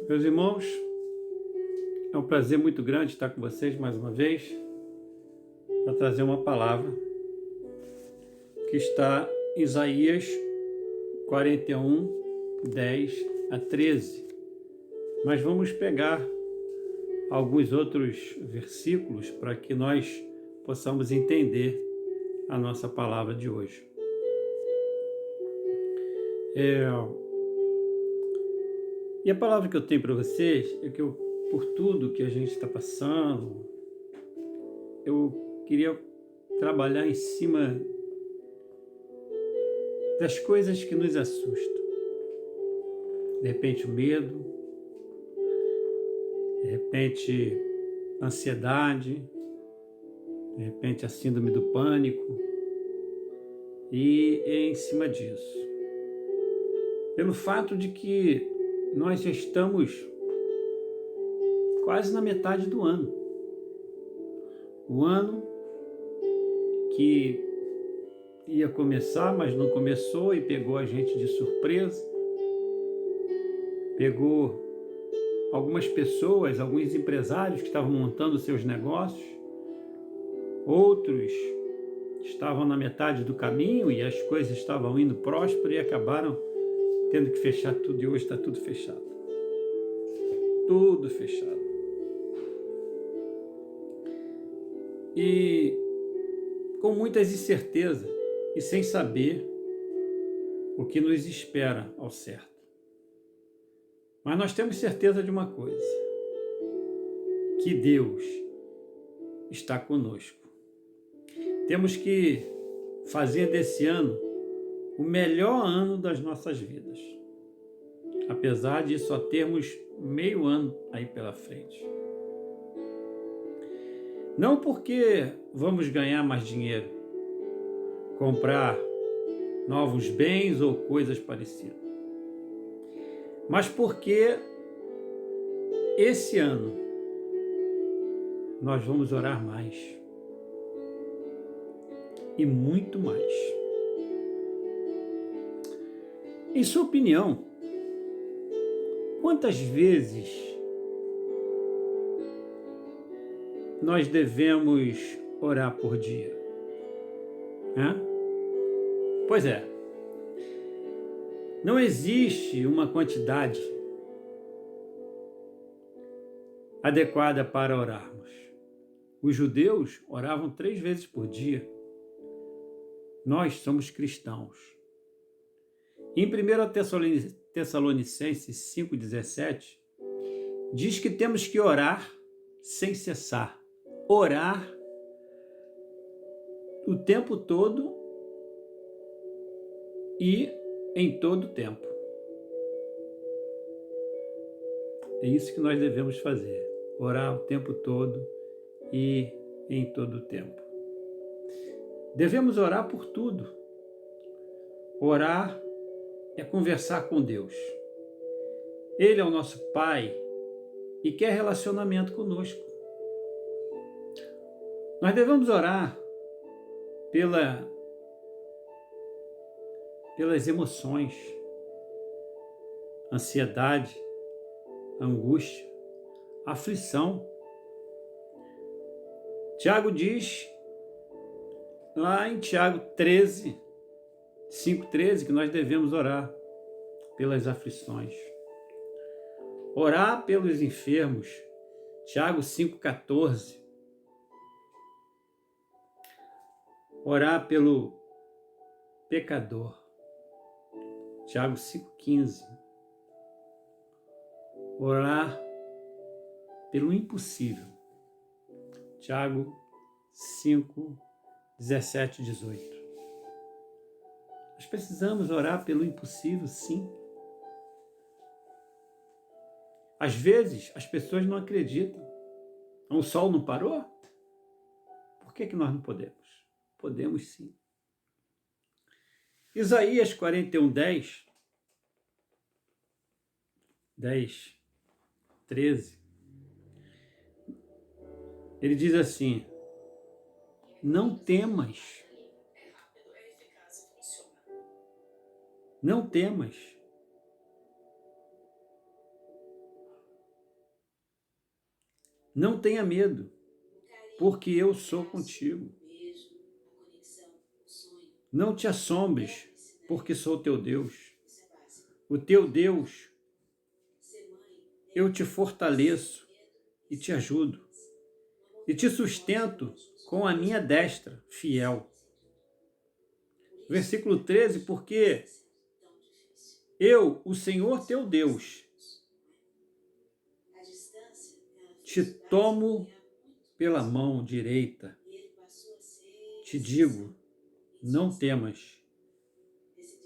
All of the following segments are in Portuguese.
Meus irmãos, é um prazer muito grande estar com vocês mais uma vez para trazer uma palavra que está em Isaías 41, 10 a 13. Mas vamos pegar alguns outros versículos para que nós possamos entender a nossa palavra de hoje. E a palavra que eu tenho para vocês é que por tudo que a gente está passando, eu queria trabalhar em cima das coisas que nos assustam. De repente o medo, de repente a ansiedade, de repente a síndrome do pânico, e é em cima disso. Pelo fato de que nós já estamos quase na metade do ano. O ano que ia começar, mas não começou e pegou a gente de surpresa. Pegou algumas pessoas, alguns empresários que estavam montando seus negócios. Outros estavam na metade do caminho e as coisas estavam indo próspero e acabaram tendo que fechar tudo, e hoje está tudo fechado. Tudo fechado. E com muitas incertezas e sem saber o que nos espera ao certo. Mas nós temos certeza de uma coisa, que Deus está conosco. Temos que fazer desse ano o melhor ano das nossas vidas, apesar de só termos meio ano aí pela frente. Não porque vamos ganhar mais dinheiro, comprar novos bens ou coisas parecidas, mas porque esse ano nós vamos orar mais e muito mais. Em sua opinião, quantas vezes nós devemos orar por dia? Pois é, não existe uma quantidade adequada para orarmos. Os judeus oravam 3 vezes por dia. Nós somos cristãos. Em 1 Tessalonicenses 5,17, diz que temos que orar sem cessar. Orar o tempo todo e em todo o tempo. É isso que nós devemos fazer. Orar o tempo todo e em todo o tempo. Devemos orar por tudo. Orar é conversar com Deus. Ele é o nosso Pai e quer relacionamento conosco. Nós devemos orar pelas emoções, ansiedade, angústia, aflição. Tiago diz, lá em Tiago 5,13, que nós devemos orar pelas aflições. Orar pelos enfermos. Tiago 5,14. Orar pelo pecador. Tiago 5,15. Orar pelo impossível. Tiago 5, 17 e 18. Nós precisamos orar pelo impossível, sim. Às vezes, as pessoas não acreditam. O sol não parou? Por que nós não podemos? Podemos sim. Isaías 41, 10, 13. Ele diz assim: não temas. Não temas. Não tenha medo, porque eu sou contigo. Não te assombres, porque sou teu Deus. O teu Deus, eu te fortaleço e te ajudo. E te sustento com a minha destra fiel. Versículo 13, porque eu, o Senhor teu Deus, te tomo pela mão direita, te digo, não temas,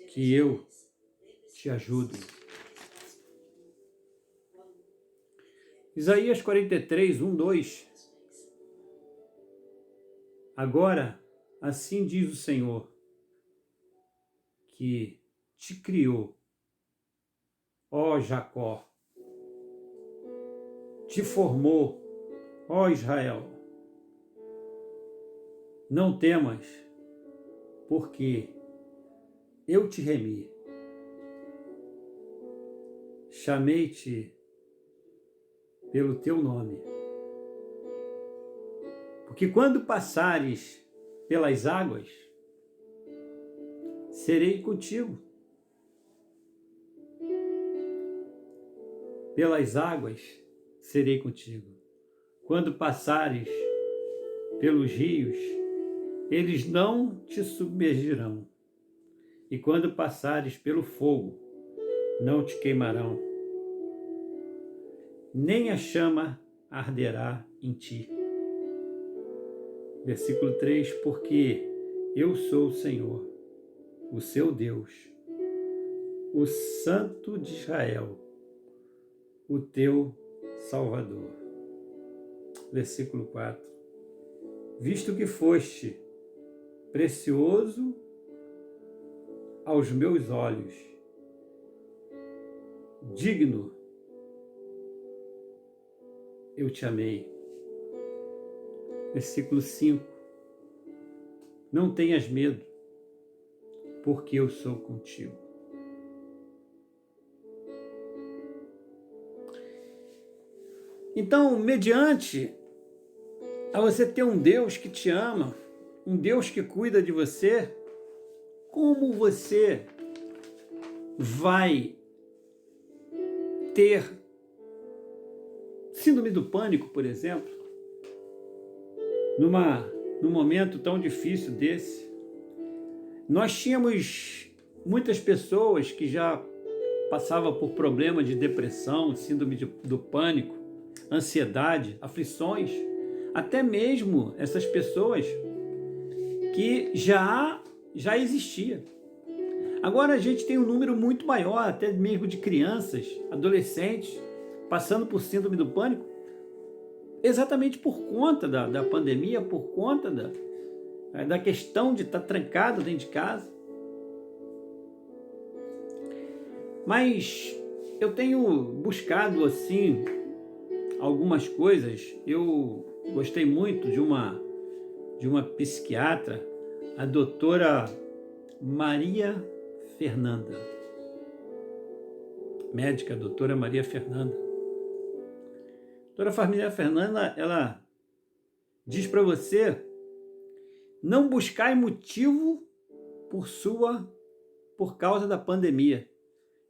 que eu te ajudo. Isaías 43, 1, 2. Agora, assim diz o Senhor, que te criou, ó Jacó, te formou, ó Israel. Não temas, porque eu te remi. Chamei-te pelo teu nome. Porque quando passares pelas águas, serei contigo. Pelas águas, serei contigo. Quando passares pelos rios, eles não te submergirão. E quando passares pelo fogo, não te queimarão. Nem a chama arderá em ti. Versículo 3, porque eu sou o Senhor, o seu Deus, o Santo de Israel, o teu Salvador. Versículo 4, visto que foste precioso aos meus olhos, digno, eu te amei. Versículo 5, não tenhas medo, porque eu sou contigo. Então, mediante a você ter um Deus que te ama, um Deus que cuida de você, como você vai ter síndrome do pânico, por exemplo, num momento tão difícil desse? Nós tínhamos muitas pessoas que já passavam por problemas de depressão, síndrome do pânico, ansiedade, aflições, até mesmo essas pessoas que já existia. Agora a gente tem um número muito maior, até mesmo de crianças, adolescentes, passando por síndrome do pânico, exatamente por conta da pandemia, por conta da questão de estar trancado dentro de casa. Mas eu tenho buscado, assim, algumas coisas. Eu gostei muito de uma psiquiatra, a doutora Maria Fernanda, médica, doutora Maria Fernanda. Doutora Maria Fernanda, ela diz para você não buscar motivo por causa da pandemia.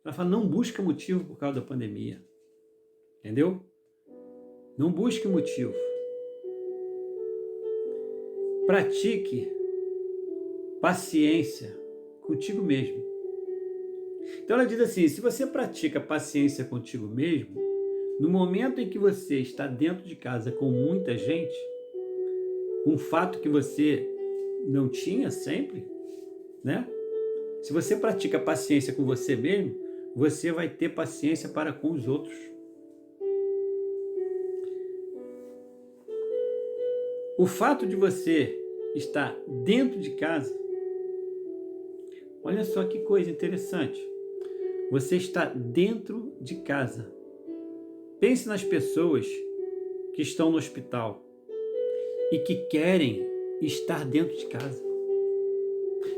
Ela fala, não busca motivo por causa da pandemia. Entendeu? Não busque motivo. Pratique paciência contigo mesmo. Então ela diz assim, se você pratica paciência contigo mesmo, no momento em que você está dentro de casa com muita gente, um fato que você não tinha sempre, né? Se você pratica paciência com você mesmo, você vai ter paciência para com os outros. O fato de você estar dentro de casa, olha só que coisa interessante. Você está dentro de casa. Pense nas pessoas que estão no hospital e que querem estar dentro de casa.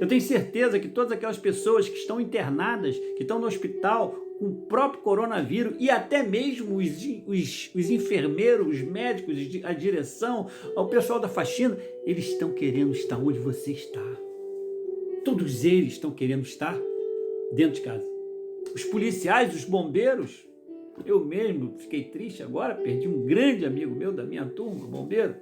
Eu tenho certeza que todas aquelas pessoas que estão internadas, que estão no hospital com o próprio coronavírus e até mesmo os enfermeiros, os médicos, a direção, o pessoal da faxina, eles estão querendo estar onde você está. Todos eles estão querendo estar dentro de casa. Os policiais, os bombeiros, eu mesmo fiquei triste agora, perdi um grande amigo meu da minha turma, bombeiro.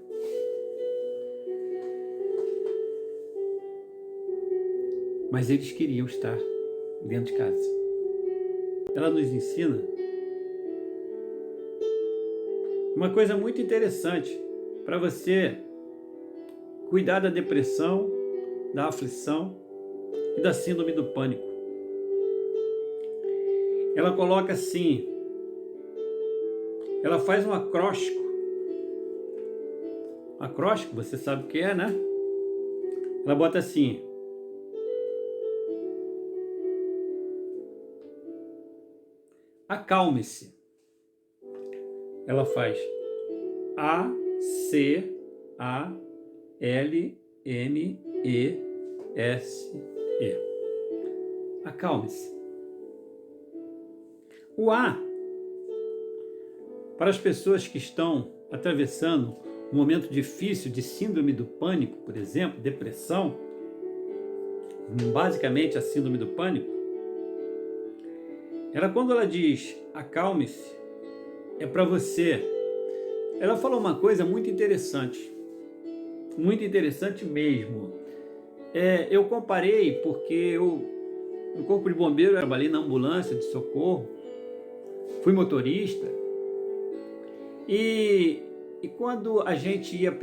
Mas eles queriam estar dentro de casa. Ela nos ensina uma coisa muito interessante para você cuidar da depressão, da aflição e da síndrome do pânico. Ela coloca assim, ela faz um acróstico. Acróstico, você sabe o que é, né? Ela bota assim: acalme-se. Ela faz A-C-A-L-M-E-S-E. Acalme-se. O A, para as pessoas que estão atravessando um momento difícil de síndrome do pânico, por exemplo, depressão, basicamente a síndrome do pânico, quando ela diz acalme-se, é para você. Ela falou uma coisa muito interessante mesmo. Eu comparei porque no corpo de bombeiro eu trabalhei na ambulância de socorro, fui motorista, e quando a gente ia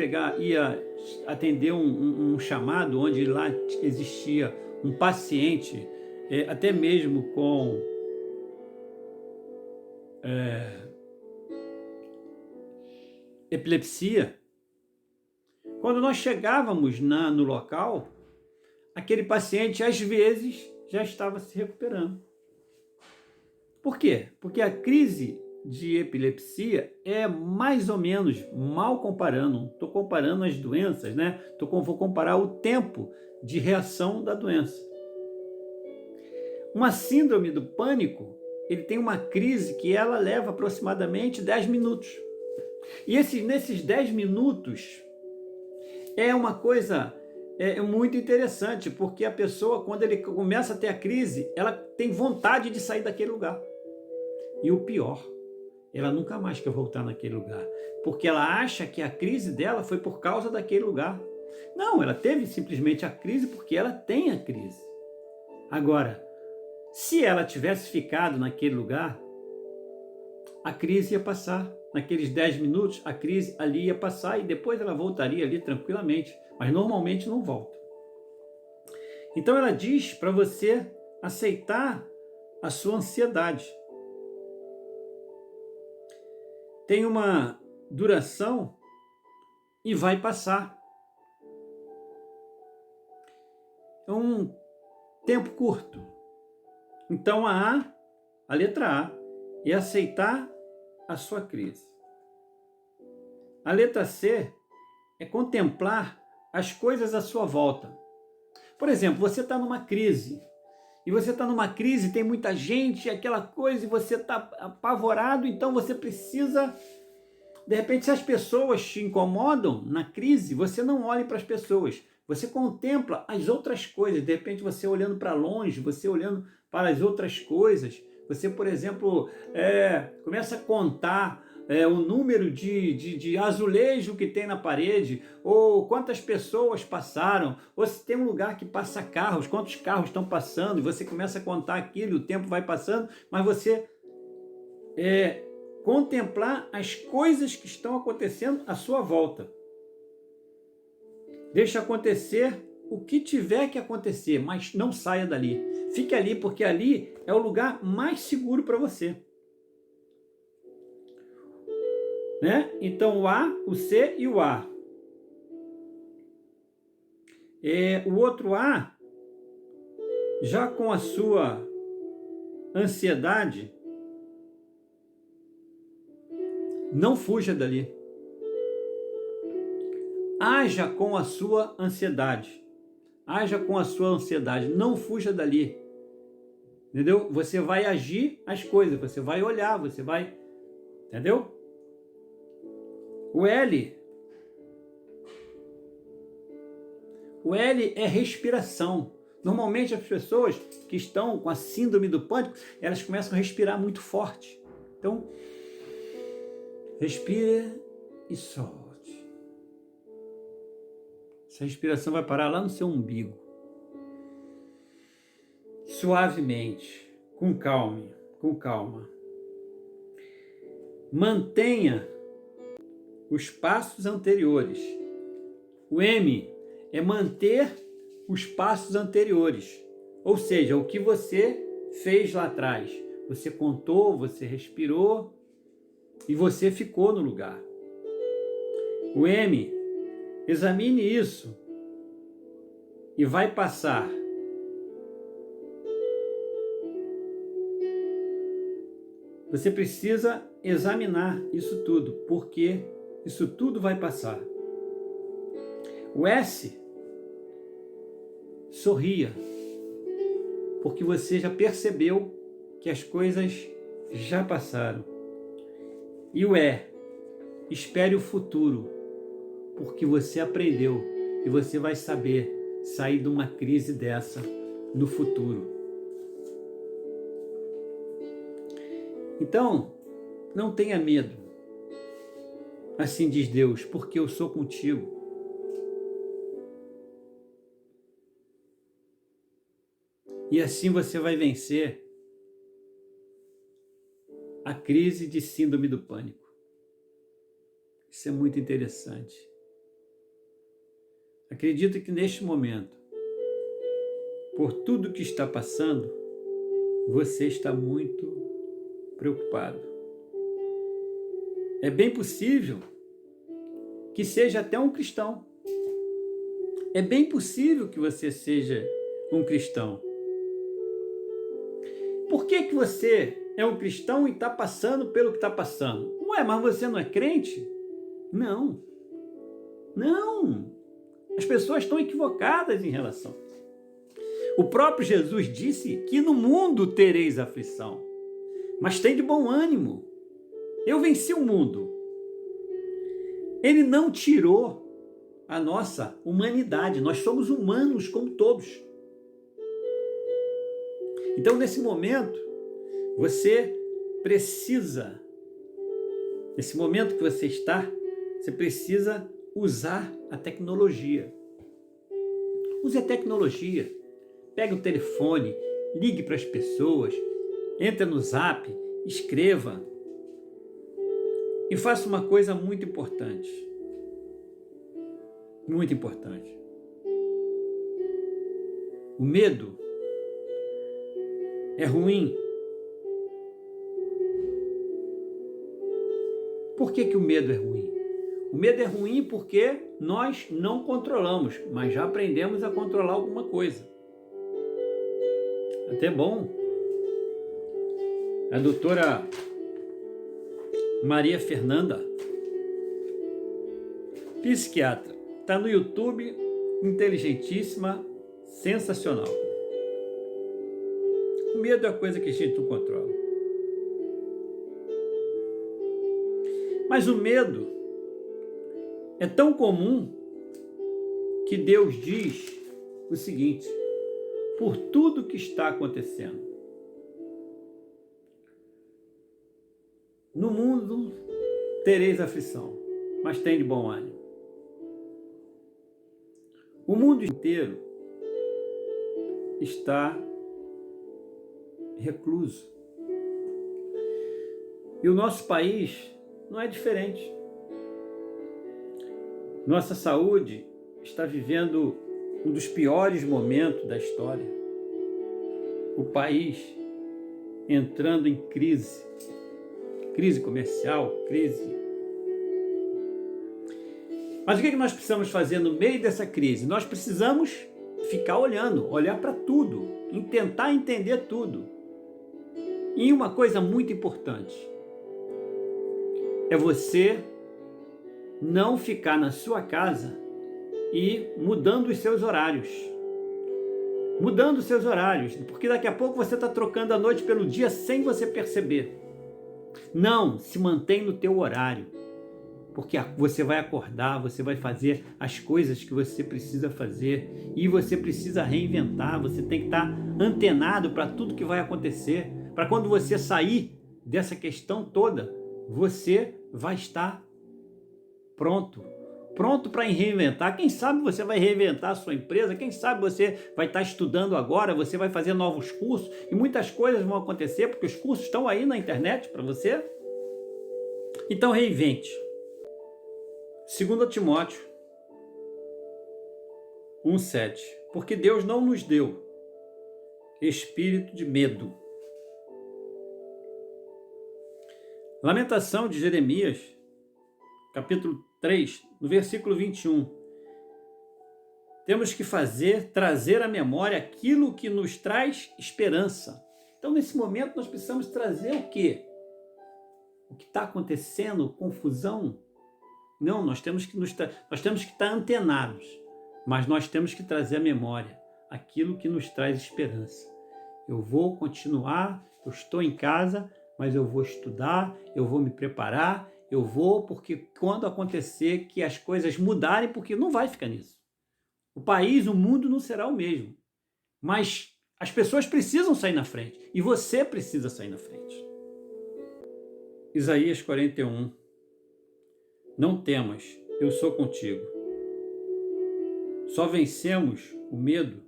atender um chamado onde lá existia um paciente, até mesmo com epilepsia, quando nós chegávamos no local, aquele paciente às vezes já estava se recuperando. Por quê? Porque a crise de epilepsia é mais ou menos, mal comparando, estou comparando as doenças, né? Vou comparar o tempo de reação da doença. Uma síndrome do pânico, ele tem uma crise que ela leva aproximadamente 10 minutos. E nesses 10 minutos é uma coisa muito interessante, porque a pessoa, quando ele começa a ter a crise, ela tem vontade de sair daquele lugar. E o pior, ela nunca mais quer voltar naquele lugar, porque ela acha que a crise dela foi por causa daquele lugar. Não, ela teve simplesmente a crise porque ela tem a crise. Agora, se ela tivesse ficado naquele lugar, a crise ia passar. Naqueles 10 minutos, a crise ali ia passar e depois ela voltaria ali tranquilamente, mas normalmente não volta. Então ela diz para você aceitar a sua ansiedade. Tem uma duração e vai passar. É um tempo curto. Então a letra A, é aceitar a sua crise. A letra C é contemplar as coisas à sua volta. Por exemplo, você está numa crise, tem muita gente, aquela coisa, e você está apavorado, então você precisa, de repente, se as pessoas te incomodam na crise, você não olhe para as pessoas, você contempla as outras coisas, de repente você olhando para longe, você olhando para as outras coisas, você, por exemplo, começa a contar o número de azulejo que tem na parede, ou quantas pessoas passaram, ou se tem um lugar que passa carros, quantos carros estão passando, e você começa a contar aquilo, o tempo vai passando, mas você contemplar as coisas que estão acontecendo à sua volta. Deixa acontecer o que tiver que acontecer, mas não saia dali. Fique ali, porque ali é o lugar mais seguro para você. Né? Então o A, o C e o A. O outro A, já com a sua ansiedade, não fuja dali. Haja com a sua ansiedade. Haja com a sua ansiedade. Não fuja dali. entendeu? Você vai agir as coisas, você vai olhar, você vai, entendeu? O L é respiração. Normalmente as pessoas que estão com a síndrome do pânico, elas começam a respirar muito forte. Então, respira e solte. Essa respiração vai parar lá no seu umbigo. Suavemente, com calma. Mantenha os passos anteriores. O M é manter os passos anteriores. Ou seja, o que você fez lá atrás. Você contou, você respirou e você ficou no lugar. O M, examine isso e vai passar. Você precisa examinar isso tudo, porque isso tudo vai passar. O S, sorria, porque você já percebeu que as coisas já passaram. E o E, espere o futuro, porque você aprendeu e você vai saber sair de uma crise dessa no futuro. Então, não tenha medo. Assim diz Deus, porque eu sou contigo. E assim você vai vencer a crise de síndrome do pânico. Isso é muito interessante. Acredito que neste momento, por tudo que está passando, você está muito preocupado. É bem possível que seja até um cristão. É bem possível que você seja um cristão. Por que você é um cristão e está passando pelo que está passando? Ué, mas você não é crente? Não. As pessoas estão equivocadas em relação. O próprio Jesus disse que no mundo tereis aflição, mas tem de bom ânimo. Eu venci o mundo. Ele não tirou a nossa humanidade. Nós somos humanos como todos. Então, nesse momento, você precisa, nesse momento que você está, você precisa usar a tecnologia. Use a tecnologia. Pegue o telefone, ligue para as pessoas, entre no Zap, escreva. E faça uma coisa muito importante. Muito importante. O medo é ruim. Por que o medo é ruim? O medo é ruim porque nós não controlamos, mas já aprendemos a controlar alguma coisa. Até bom. A doutora Maria Fernanda, psiquiatra, está no YouTube, inteligentíssima, sensacional. O medo é a coisa que a gente não controla. Mas o medo é tão comum que Deus diz o seguinte: por tudo que está acontecendo no mundo tereis aflição, mas tem de bom ânimo. O mundo inteiro está recluso. E o nosso país não é diferente. Nossa saúde está vivendo um dos piores momentos da história. O país entrando em crise. Crise comercial, crise. Mas o que nós precisamos fazer no meio dessa crise? Nós precisamos ficar olhando, olhar para tudo, e tentar entender tudo. E uma coisa muito importante é você não ficar na sua casa e mudando os seus horários. mudando os seus horários, porque daqui a pouco você está trocando a noite pelo dia sem você perceber. Não, se mantém no teu horário, porque você vai acordar, você vai fazer as coisas que você precisa fazer e você precisa reinventar, você tem que estar antenado para tudo que vai acontecer, para quando você sair dessa questão toda, você vai estar pronto para reinventar. Quem sabe você vai reinventar a sua empresa, quem sabe você vai estar estudando agora, você vai fazer novos cursos e muitas coisas vão acontecer, porque os cursos estão aí na internet para você. Então reinvente. 2 Timóteo 1,7. Porque Deus não nos deu espírito de medo. Lamentação de Jeremias, capítulo 3, no versículo 21. Temos que trazer à memória aquilo que nos traz esperança. Então, nesse momento, nós precisamos trazer o quê? O que está acontecendo? Confusão? Não, nós temos que estar antenados, mas nós temos que trazer à memória aquilo que nos traz esperança. Eu vou continuar, eu estou em casa, mas eu vou estudar, eu vou me preparar, porque quando acontecer que as coisas mudarem, porque não vai ficar nisso. O país, o mundo não será o mesmo, mas as pessoas precisam sair na frente e você precisa sair na frente. Isaías 41. Não temas, eu sou contigo. Só vencemos o medo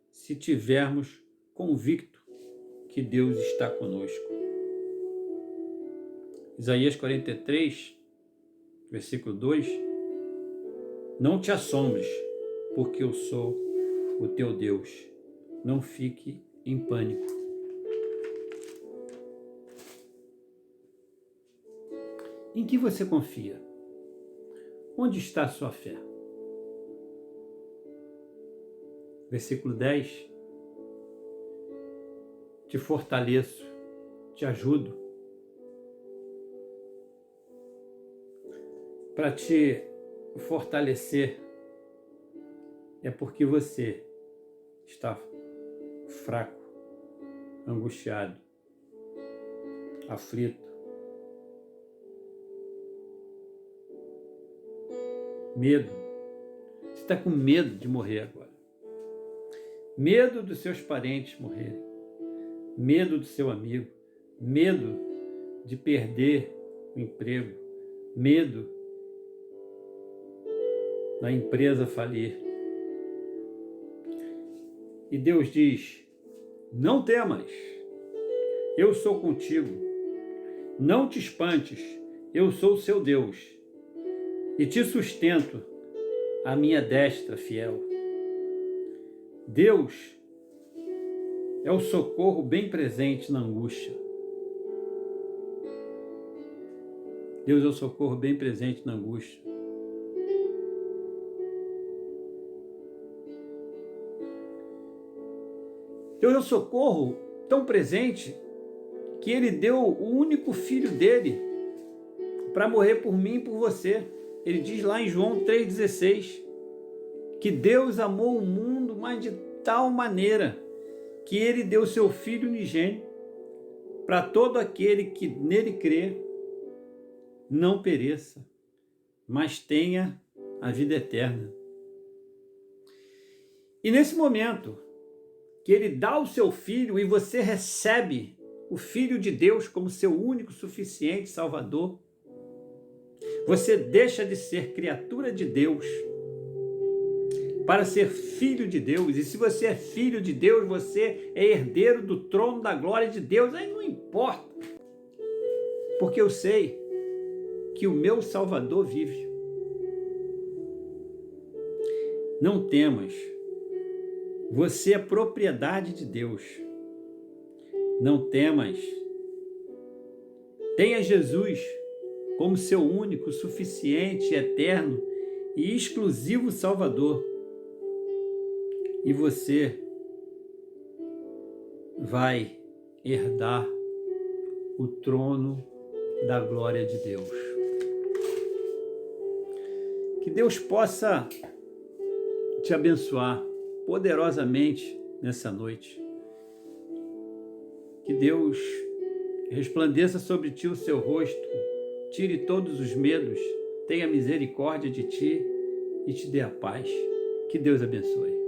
se tivermos convicto que Deus está conosco. Isaías 43, versículo 2. Não te assombres, porque eu sou o teu Deus. Não fique em pânico. Em que você confia? Onde está a sua fé? Versículo 10. Te fortaleço, te ajudo. Para te fortalecer é porque você está fraco, angustiado, aflito. Medo. Você está com medo de morrer agora. Medo dos seus parentes morrerem. Medo do seu amigo. Medo de perder o emprego. Medo da empresa falir. E Deus diz: não temas, eu sou contigo. Não te espantes, eu sou o seu Deus. E te sustento a minha destra fiel. Deus é o socorro bem presente na angústia. Deus é o socorro bem presente na angústia. Deus é o socorro tão presente que Ele deu o único filho dele para morrer por mim e por você. Ele diz lá em João 3,16 que Deus amou o mundo, mas de tal maneira que Ele deu seu Filho unigênito para todo aquele que nele crê não pereça, mas tenha a vida eterna. E nesse momento que Ele dá o seu Filho e você recebe o Filho de Deus como seu único, suficiente Salvador, você deixa de ser criatura de Deus para ser filho de Deus. E se você é filho de Deus, você é herdeiro do trono da glória de Deus. Aí não importa, porque eu sei que o meu Salvador vive. Não temas, você é propriedade de Deus. Não temas, tenha Jesus como seu único, suficiente, eterno e exclusivo Salvador. E você vai herdar o trono da glória de Deus. Que Deus possa te abençoar poderosamente nessa noite. Que Deus resplandeça sobre ti o seu rosto, tire todos os medos, tenha misericórdia de ti e te dê a paz. Que Deus abençoe.